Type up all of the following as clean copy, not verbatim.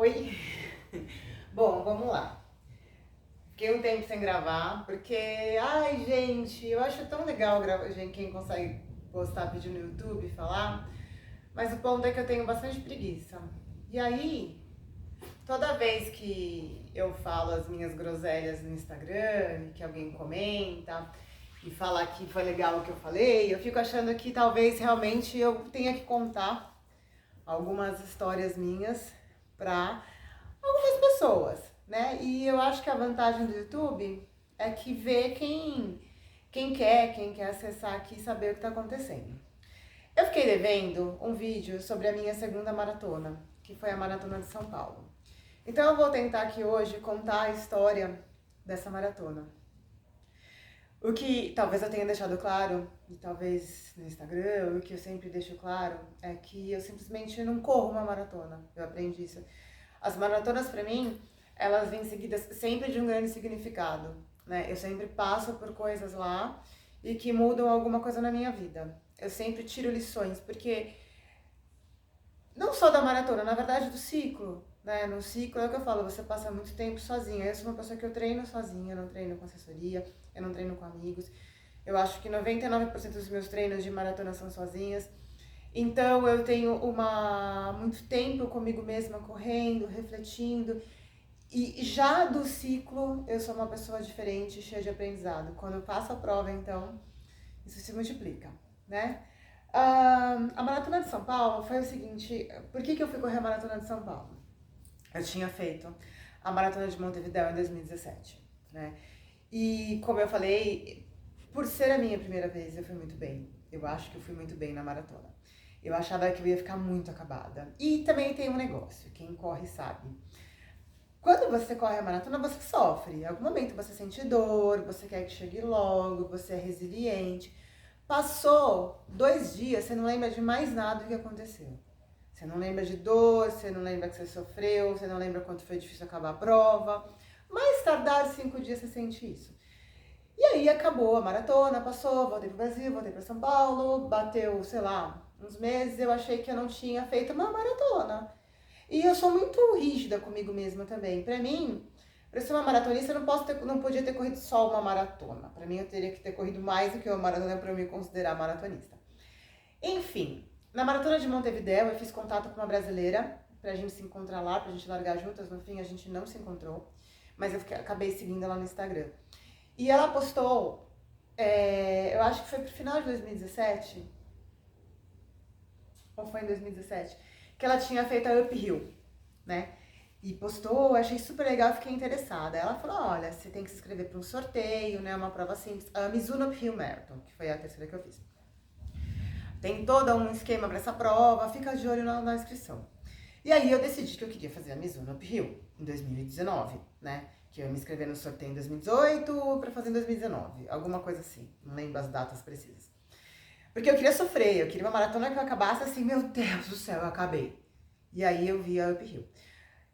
Oi? Bom, vamos lá. Fiquei um tempo sem gravar, porque, ai, gente, eu acho tão legal gravar, gente, quem consegue postar vídeo no YouTube e falar, mas o ponto é que eu tenho bastante preguiça. E aí, toda vez que eu falo as minhas groselhas no Instagram, que alguém comenta e fala que foi legal o que eu falei, eu fico achando que talvez realmente eu tenha que contar algumas histórias minhas pra algumas pessoas, né? E eu acho que a vantagem do YouTube é que vê quem quer acessar aqui e saber o que está acontecendo. Eu fiquei devendo um vídeo sobre a minha segunda maratona, que foi a Maratona de São Paulo. Então eu vou tentar aqui hoje contar a história dessa maratona. O que talvez eu tenha deixado claro, e talvez no Instagram, o que eu sempre deixo claro, é que eu simplesmente não corro uma maratona. Eu aprendi isso. As maratonas, pra mim, elas vêm seguidas sempre de um grande significado, né? Eu sempre passo por coisas lá e que mudam alguma coisa na minha vida. Eu sempre tiro lições, porque não só da maratona, na verdade do ciclo, né? No ciclo é o que eu falo, você passa muito tempo sozinha. Eu sou uma pessoa que eu treino sozinha, eu não treino com assessoria, eu não treino com amigos. Eu acho que 99% dos meus treinos de maratona são sozinhas. Então eu tenho muito tempo comigo mesma correndo, refletindo. E já do ciclo eu sou uma pessoa diferente, cheia de aprendizado. Quando eu passo a prova, então, isso se multiplica, né? A Maratona de São Paulo foi o seguinte, por que eu fui correr a Maratona de São Paulo? Eu tinha feito a Maratona de Montevidéu em 2017, né? E como eu falei, por ser a minha primeira vez, eu fui muito bem. Eu acho que eu fui muito bem na maratona. Eu achava que eu ia ficar muito acabada. E também tem um negócio, quem corre sabe. Quando você corre a maratona, você sofre. Em algum momento você sente dor, você quer que chegue logo, você é resiliente. Passou 2 dias, você não lembra de mais nada do que aconteceu. Você não lembra de dor, você não lembra que você sofreu, você não lembra quanto foi difícil acabar a prova. Mais tardar 5 dias você sente isso. E aí acabou a maratona, passou, voltei pro Brasil, voltei para São Paulo, bateu, sei lá, uns meses, eu achei que eu não tinha feito uma maratona. E eu sou muito rígida comigo mesma também. Pra mim, pra ser uma maratonista, eu não podia ter corrido só uma maratona. Pra mim, eu teria que ter corrido mais do que uma maratona pra eu me considerar maratonista. Enfim, na maratona de Montevidéu, eu fiz contato com uma brasileira pra gente se encontrar lá, pra gente largar juntas. No fim, a gente não se encontrou, mas eu acabei seguindo ela no Instagram. E ela postou, eu acho que foi pro final de 2017, ou foi em 2017, que ela tinha feito a Uphill, né? E postou, achei super legal, fiquei interessada. Ela falou, olha, você tem que se inscrever para um sorteio, né? Uma prova simples. A Mizuno Uphill Marathon, que foi a terceira que eu fiz. Tem todo um esquema para essa prova, fica de olho na inscrição. E aí eu decidi que eu queria fazer a Mizuno Uphill em 2019, né? Que eu ia me inscrever no sorteio em 2018 para fazer em 2019, alguma coisa assim. Não lembro as datas precisas. Porque eu queria sofrer, eu queria uma maratona que eu acabasse assim, meu Deus do céu, eu acabei. E aí eu vi a Uphill.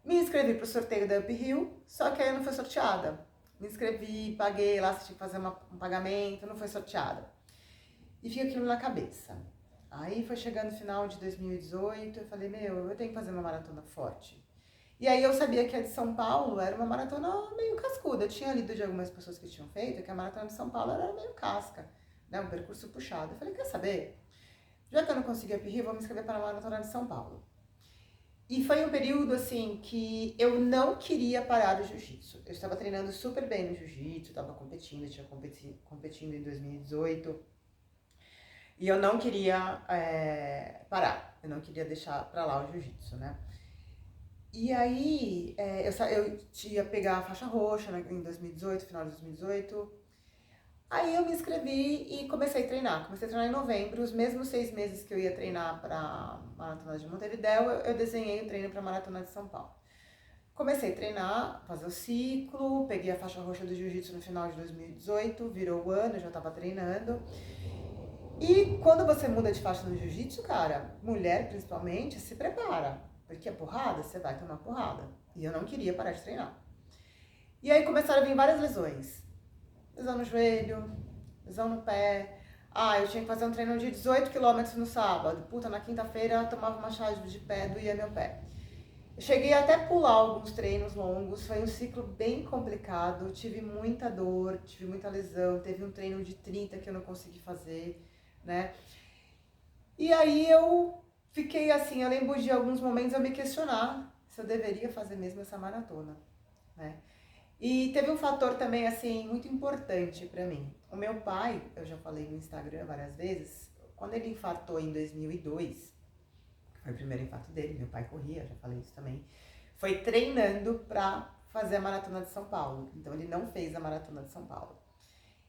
Me inscrevi pro sorteio da Uphill, só que aí eu não fui sorteada. Me inscrevi, paguei lá, você tinha que fazer um pagamento, não foi sorteada. E fica aquilo na cabeça. Aí foi chegando no final de 2018, eu falei, eu tenho que fazer uma maratona forte. E aí eu sabia que a de São Paulo era uma maratona meio cascuda. Eu tinha lido de algumas pessoas que tinham feito que a maratona de São Paulo era meio casca, né? Um percurso puxado. Eu falei, quer saber? Já que eu não consegui a Uphill, vou me inscrever para a maratona de São Paulo. E foi um período, assim, que eu não queria parar o jiu-jitsu. Eu estava treinando super bem no jiu-jitsu, estava competindo, tinha competindo em 2018. E eu não queria parar, eu não queria deixar pra lá o jiu-jitsu, né? E aí, eu ia pegar a faixa roxa, né, em 2018, final de 2018. Aí eu me inscrevi e comecei a treinar. Comecei a treinar em novembro, os mesmos 6 meses que eu ia treinar para Maratona de Montevidéu, eu desenhei o treino para Maratona de São Paulo. Comecei a treinar, fazer o ciclo, peguei a faixa roxa do jiu-jitsu no final de 2018, virou o ano, eu já tava treinando. E quando você muda de faixa no jiu-jitsu, cara, mulher principalmente, se prepara. Porque a porrada, você vai tomar porrada. E eu não queria parar de treinar. E aí começaram a vir várias lesões. Lesão no joelho, lesão no pé. Ah, eu tinha que fazer um treino de 18 quilômetros no sábado. Puta, na quinta-feira eu tomava uma chave de pé, doía meu pé. Eu cheguei até a pular alguns treinos longos, foi um ciclo bem complicado, tive muita dor, tive muita lesão, teve um treino de 30 que eu não consegui fazer, né? E aí eu fiquei assim, eu lembro de alguns momentos eu me questionar se eu deveria fazer mesmo essa maratona, né? E teve um fator também, assim, muito importante pra mim. O meu pai, eu já falei no Instagram várias vezes, quando ele infartou em 2002, foi o primeiro infarto dele, meu pai corria, já falei isso também, foi treinando pra fazer a Maratona de São Paulo. Então ele não fez a Maratona de São Paulo.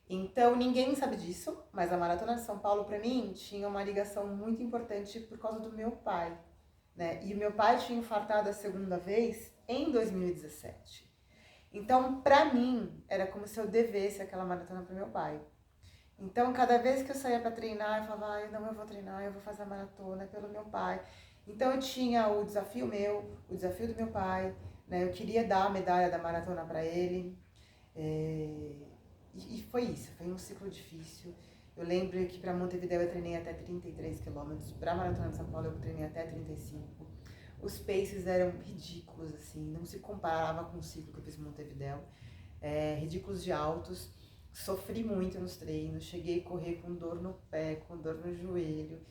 Então ninguém sabe disso, mas a Maratona de São Paulo pra mim tinha uma ligação muito importante por causa do meu pai, né? E o meu pai tinha infartado a segunda vez em 2017. Então, pra mim, era como se eu devesse aquela maratona pro meu pai. Então, cada vez que eu saía pra treinar, eu falava, ai, não, eu vou treinar, eu vou fazer a maratona, é pelo meu pai. Então, eu tinha o desafio meu, o desafio do meu pai, né? Eu queria dar a medalha da maratona pra ele. E foi isso, foi um ciclo difícil. Eu lembro que pra Montevidéu eu treinei até 33 quilômetros, pra Maratona de São Paulo eu treinei até 35. Os paces eram ridículos, assim, não se comparava com o ciclo que eu fiz em Montevidéu. Ridículos de altos. Sofri muito nos treinos, cheguei a correr com dor no pé, com dor no joelho.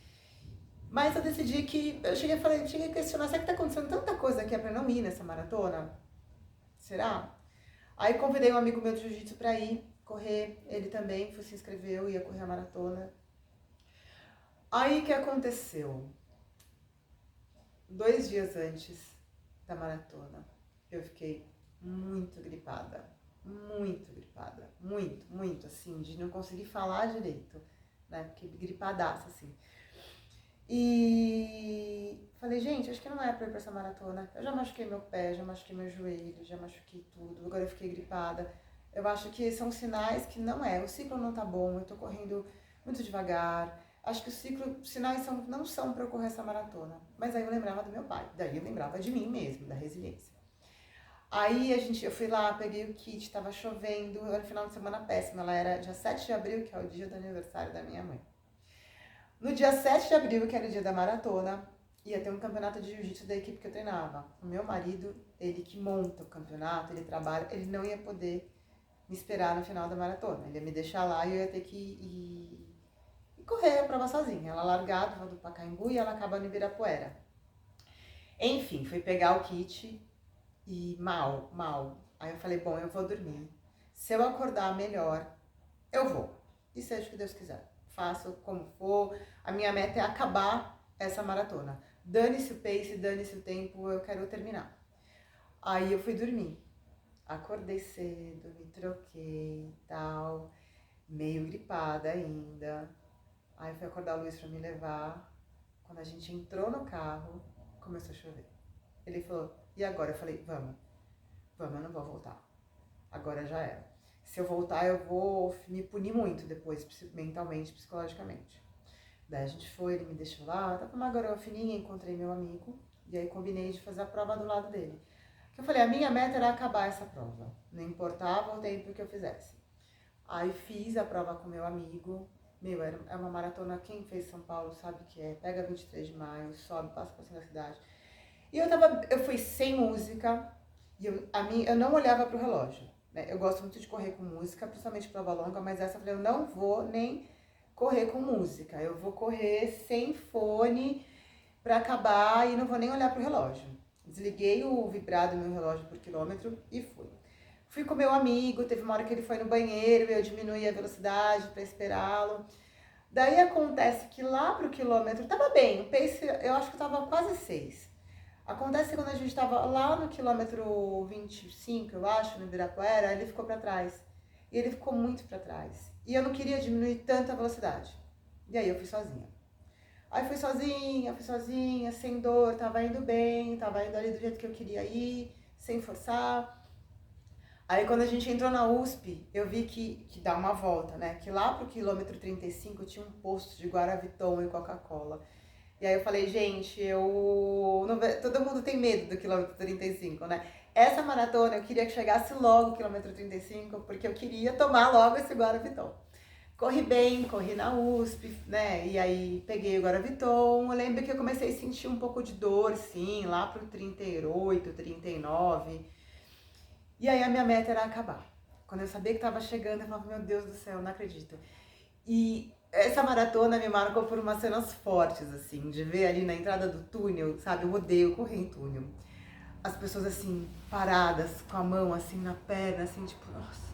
Mas eu decidi que, eu cheguei a questionar, será que tá acontecendo tanta coisa aqui pra não ir nessa maratona? Será? Aí convidei um amigo meu de jiu-jitsu pra ir correr, ele também se inscreveu, ia correr a maratona. Aí o que aconteceu? 2 dias antes da maratona, eu fiquei muito gripada, muito, assim, de não conseguir falar direito, né, porque gripadaça, assim. E falei, gente, acho que não é pra ir pra essa maratona, eu já machuquei meu pé, já machuquei meu joelho, já machuquei tudo, agora eu fiquei gripada. Eu acho que são sinais que não é, o ciclo não tá bom, eu tô correndo muito devagar, acho que os sinais não são para eu correr essa maratona. Mas aí eu lembrava do meu pai, daí eu lembrava de mim mesmo, da resiliência. Aí eu fui lá, peguei o kit, tava chovendo, era um final de semana péssimo, ela era dia 7 de abril, que é o dia do aniversário da minha mãe. No dia 7 de abril, que era o dia da maratona, ia ter um campeonato de jiu-jitsu da equipe que eu treinava. O meu marido, ele que monta o campeonato, ele trabalha, ele não ia poder me esperar no final da maratona. Ele ia me deixar lá e eu ia ter que ir correr a prova sozinha. Ela largada do Pacaembu e ela acaba no Ibirapuera. Enfim, fui pegar o kit e mal. Aí eu falei, bom, eu vou dormir. Se eu acordar melhor, eu vou. E seja o que Deus quiser. Faço como for. A minha meta é acabar essa maratona. Dane-se o pace, dane-se o tempo, eu quero terminar. Aí eu fui dormir. Acordei cedo, me troquei e tal. Meio gripada ainda. Aí eu fui acordar o Luiz pra me levar. Quando a gente entrou no carro, começou a chover. Ele falou, e agora? Eu falei, vamos, eu não vou voltar. Agora já era. Se eu voltar, eu vou me punir muito depois, mentalmente, psicologicamente. Daí a gente foi, ele me deixou lá, tava uma garoa fininha, encontrei meu amigo, e aí combinei de fazer a prova do lado dele. Eu falei, a minha meta era acabar essa prova, não importava o tempo que eu fizesse. Aí fiz a prova com meu amigo, é uma maratona, quem fez São Paulo sabe que é, pega 23 de maio, sobe, passa por cima da cidade. E eu fui sem música, e eu não olhava pro relógio, né? Eu gosto muito de correr com música, principalmente prova longa, mas essa eu falei, eu não vou nem correr com música, eu vou correr sem fone pra acabar e não vou nem olhar pro relógio. Desliguei o vibrado do meu relógio por quilômetro e fui. Fui com meu amigo, teve uma hora que ele foi no banheiro, eu diminuí a velocidade pra esperá-lo. Daí acontece que lá pro quilômetro, tava bem, o pace eu acho que tava quase 6. Acontece que quando a gente tava lá no quilômetro 25, eu acho, no Ibirapuera, ele ficou pra trás. E ele ficou muito pra trás. E eu não queria diminuir tanto a velocidade. E aí eu fui sozinha. Aí fui sozinha, sem dor, tava indo bem, tava indo ali do jeito que eu queria ir, sem forçar. Aí quando a gente entrou na USP, eu vi que dá uma volta, né? Que lá pro quilômetro 35 tinha um posto de Guaraviton e Coca-Cola. E aí eu falei, gente, todo mundo tem medo do quilômetro 35, né? Essa maratona eu queria que chegasse logo o quilômetro 35, porque eu queria tomar logo esse Guaraviton. Corri bem, corri na USP, né? E aí peguei o Garavitton. Eu lembro que eu comecei a sentir um pouco de dor, sim, lá pro 38, 39. E aí a minha meta era acabar. Quando eu sabia que tava chegando, eu falava, meu Deus do céu, não acredito. E essa maratona me marcou por umas cenas fortes, assim, de ver ali na entrada do túnel, sabe? Eu odeio correr em túnel. As pessoas, assim, paradas, com a mão, assim, na perna, assim, tipo, nossa,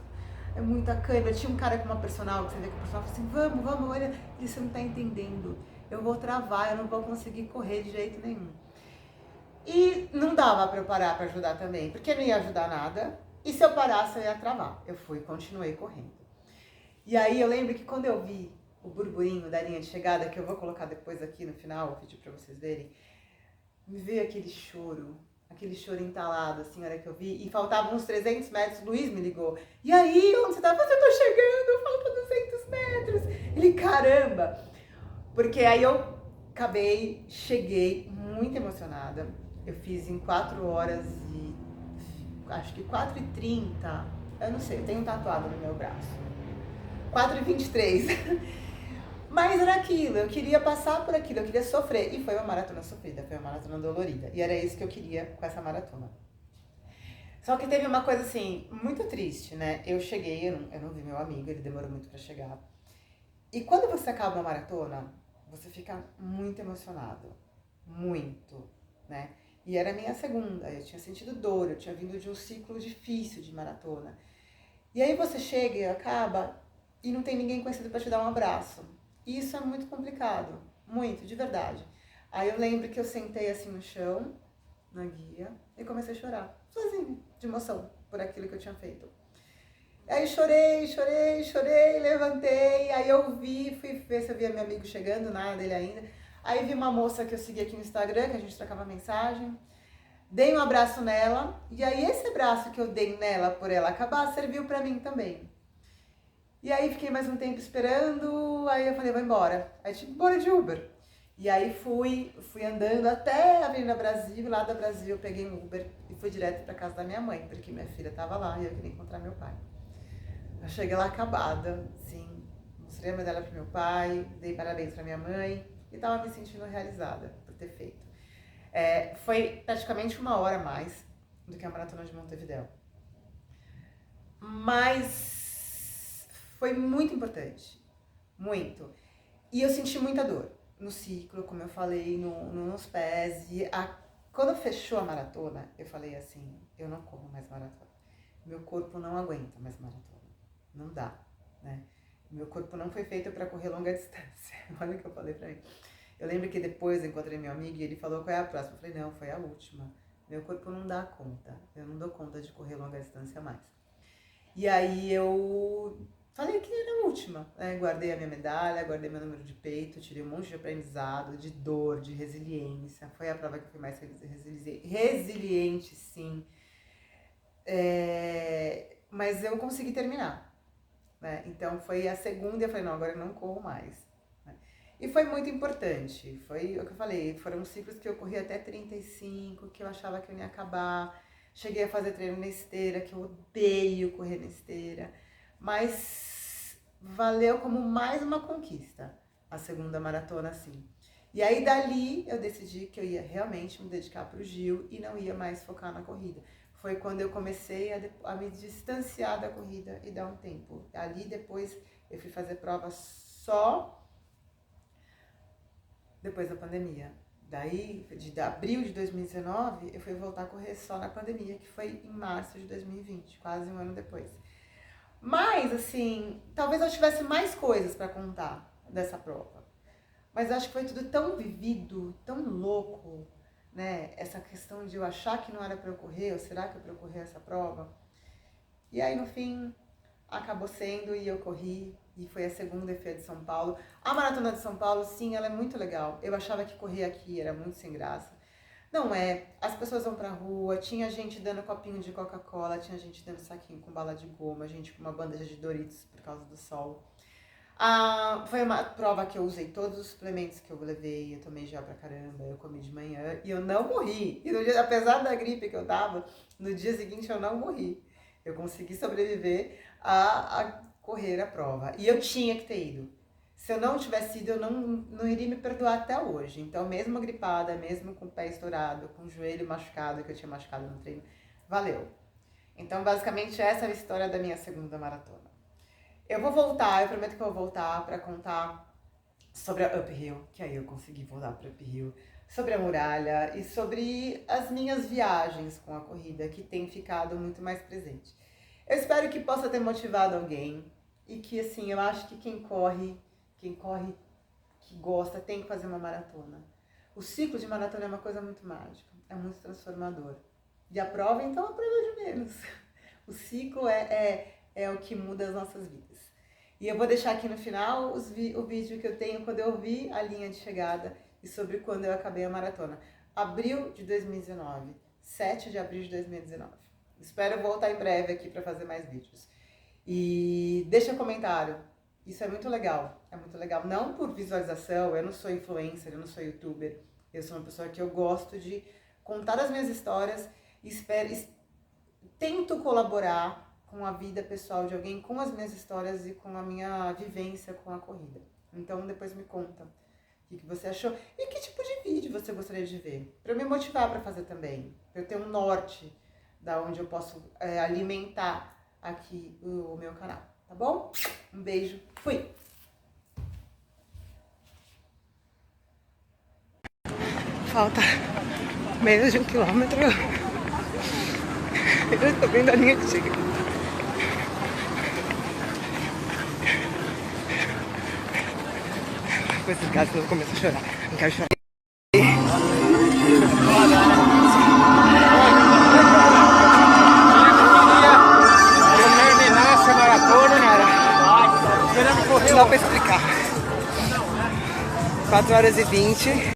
é muita cãibra. Tinha um cara com uma personal, que você vê que o personal fala assim, vamos, olha, isso não tá entendendo. Eu vou travar, eu não vou conseguir correr de jeito nenhum. E não dava pra eu parar pra ajudar também, porque não ia ajudar nada. E se eu parasse, eu ia travar. Eu fui e continuei correndo. E aí eu lembro que quando eu vi o burburinho da linha de chegada, que eu vou colocar depois aqui no final, o vídeo pra vocês verem, me veio aquele choro entalado, assim, na hora que eu vi, e faltavam uns 300 metros, o Luiz me ligou. E aí, onde você tá? Eu tô chegando, falta 200 metros. Ele, caramba! Porque aí eu cheguei muito emocionada. Eu fiz em 4 horas e, acho que 4h30, eu não sei, eu tenho um tatuado no meu braço. 4h23. Mas era aquilo, eu queria passar por aquilo, eu queria sofrer. E foi uma maratona sofrida, foi uma maratona dolorida. E era isso que eu queria com essa maratona. Só que teve uma coisa assim, muito triste, né? Eu cheguei, eu não vi meu amigo, ele demorou muito pra chegar. E quando você acaba uma maratona, você fica muito emocionado. Muito, né? E era a minha segunda, eu tinha sentido dor, eu tinha vindo de um ciclo difícil de maratona. E aí você chega e acaba e não tem ninguém conhecido pra te dar um abraço. E isso é muito complicado, muito, de verdade. Aí eu lembro que eu sentei assim no chão, na guia, e comecei a chorar, sozinha, de emoção, por aquilo que eu tinha feito. Aí chorei, levantei, aí eu fui ver se eu via meu amigo chegando, nada dele ainda. Aí vi uma moça que eu segui aqui no Instagram, que a gente trocava mensagem. Dei um abraço nela, e aí esse abraço que eu dei nela por ela acabar, serviu pra mim também. E aí fiquei mais um tempo esperando, aí eu falei, vou embora. Aí tive que ir embora de Uber. E aí fui andando até a Avenida Brasil, lá da Brasil eu peguei um Uber e fui direto pra casa da minha mãe, porque minha filha tava lá e eu queria encontrar meu pai. Eu cheguei lá acabada, sim, mostrei a medalha pro meu pai, dei parabéns pra minha mãe e tava me sentindo realizada por ter feito. Foi praticamente 1 hora a mais do que a Maratona de Montevidéu. Mas foi muito importante, muito. E eu senti muita dor no ciclo, como eu falei, nos pés. E quando fechou a maratona, eu falei assim, eu não corro mais maratona. Meu corpo não aguenta mais maratona. Não dá, né? Meu corpo não foi feito para correr longa distância. Olha o que eu falei pra mim. Eu lembro que depois eu encontrei meu amigo e ele falou qual é a próxima. Eu falei, não, foi a última. Meu corpo não dá conta. Eu não dou conta de correr longa distância mais. E aí eu falei que era a última, né? Guardei a minha medalha, guardei meu número de peito, tirei um monte de aprendizado, de dor, de resiliência. Foi a prova que eu fui mais resiliente, sim. Mas eu consegui terminar, né? Então foi a segunda e eu falei, não, agora eu não corro mais. Né? E foi muito importante, foi o que eu falei, foram ciclos que eu corri até 35, que eu achava que eu ia acabar. Cheguei a fazer treino na esteira, que eu odeio correr na esteira, mas valeu como mais uma conquista, a segunda maratona, assim. E aí dali eu decidi que eu ia realmente me dedicar para o Gil e não ia mais focar na corrida. Foi quando eu comecei a me distanciar da corrida e dar um tempo. Ali depois eu fui fazer prova só depois da pandemia. Daí, de abril de 2019, eu fui voltar a correr só na pandemia, que foi em março de 2020, quase um ano depois. Mas, assim, talvez eu tivesse mais coisas para contar dessa prova. Mas acho que foi tudo tão vivido, tão louco, né? Essa questão de eu achar que não era para eu correr, ou será que é para eu correr essa prova? E aí, no fim, acabou sendo e eu corri. E foi a segunda e foi a de São Paulo. A Maratona de São Paulo, sim, ela é muito legal. Eu achava que correr aqui era muito sem graça. Não é. As pessoas vão pra rua, tinha gente dando copinho de Coca-Cola, tinha gente dando saquinho com bala de goma, gente com uma bandeja de Doritos por causa do sol. Foi uma prova que eu usei todos os suplementos que eu levei, eu tomei gel pra caramba, eu comi de manhã e eu não morri. E no dia, apesar da gripe que eu tava, no dia seguinte eu não morri. Eu consegui sobreviver a correr a prova. E eu tinha que ter ido. Se eu não tivesse ido, eu não iria me perdoar até hoje. Então, mesmo gripada, mesmo com o pé estourado, com o joelho machucado, que eu tinha machucado no treino, valeu. Então, basicamente, essa é a história da minha segunda maratona. Eu vou voltar, eu prometo que eu vou voltar para contar sobre a Uphill, que aí eu consegui voltar para Uphill, sobre a muralha e sobre as minhas viagens com a corrida, que tem ficado muito mais presente. Eu espero que possa ter motivado alguém e que, assim, eu acho que quem corre, que gosta, tem que fazer uma maratona. O ciclo de maratona é uma coisa muito mágica, é muito transformador. E a prova, então, a prova é de menos. O ciclo é o que muda as nossas vidas. E eu vou deixar aqui no final o vídeo que eu tenho quando eu vi a linha de chegada e sobre quando eu acabei a maratona. Abril de 2019, 7 de abril de 2019. Espero voltar em breve aqui para fazer mais vídeos. E deixa um comentário. Isso é muito legal, não por visualização, eu não sou influencer, eu não sou youtuber, eu sou uma pessoa que eu gosto de contar as minhas histórias e tento colaborar com a vida pessoal de alguém, com as minhas histórias e com a minha vivência com a corrida. Então depois me conta o que você achou e que tipo de vídeo você gostaria de ver, para eu me motivar para fazer também, para eu ter um norte da onde eu posso alimentar aqui o meu canal. Tá bom? Um beijo. Fui! Falta menos de 1 quilômetro. Eu estou vendo a linha que chega. Com esses gatos eu começo a chorar. Não quero chorar. Não dá pra explicar. 4 horas e 20.